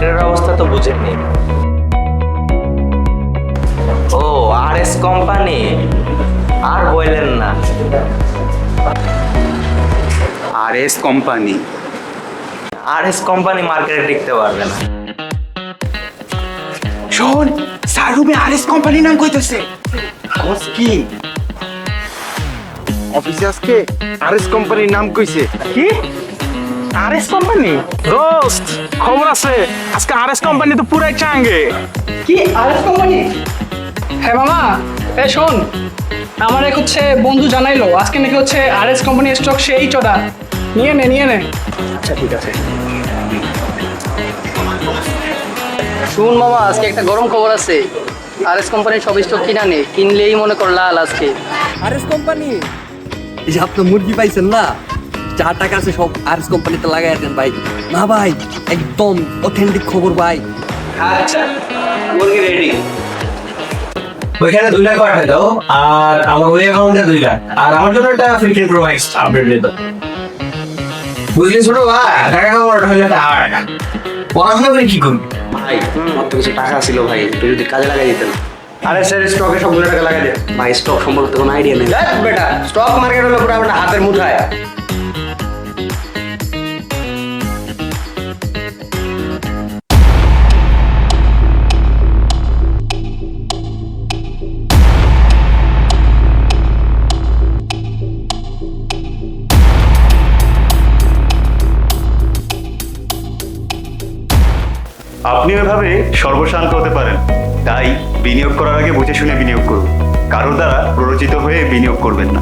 মার্কেটের অবস্থা তো বুঝেননি। ও RS কোম্পানি, আর বললেন না। RS company? RS কোম্পানি মার্কেটে টিকতে পারবে না। শোন, স্যার রুমে RS কোম্পানি নাম কইতেছে। কি অফিসে আজকে RS কোম্পানির নাম কইছে? কি আরএস কোম্পানি? দোস্ত খবর আছে, আজকে আরএস কোম্পানি তো পুরাই চাঙ্গে। কি আরএস কোম্পানি? হ্যাঁ মামা, এই শোন, আমার এক হচ্ছে বন্ধু জানাইলো আজকে নাকি হচ্ছে আরএস কোম্পানির স্টক সেই চড়া। নিয়ে নে। আচ্ছা ঠিক আছে। শুন মামা, আজকে একটা গরম খবর আছে। আরএস কোম্পানির সব স্টক কিনা নে, কিনলেই মনে কর লাল আজকে। আরএস কোম্পানি, এই যে আপনি মুরগি পাইছেন না, যা টাকা আছে সব আরএস কোম্পানিতে লাগাই দেন ভাই। না ভাই, একদম অথেন্টিক খবর ভাই। আচ্ছা, মুরগি রেডি। ওইখানে 2 লাখ পাঠাই দাও, আর আমার ওই অ্যাকাউন্টে 2 লাখ, আর আমার জন্য একটা 15 Pro Max আপডেট দিয়ে দাও। বুঝলি ছোট ভাই, টাকা আমার হলে আর পড়াশোনা করে কি করবি? ভাই আমার তো কিছু টাকা ছিল ভাই, একটু যদি কাজে লাগাই দিতেন। আরে স্যার, স্টকে সবগুলো টাকা লাগাই দে ভাই। স্টক সম্পর্কে কোনো আইডিয়া নেই। বেটা, স্টক মার্কেট হলো পুরো আপনার হাতের মুঠায়। আপনি এভাবে সর্বশান্ত হতে পারেন, তাই বিনিয়োগ করার আগে বুঝে শুনে বিনিয়োগ করুন। কারো দ্বারা প্ররোচিত হয়ে বিনিয়োগ করবেন না।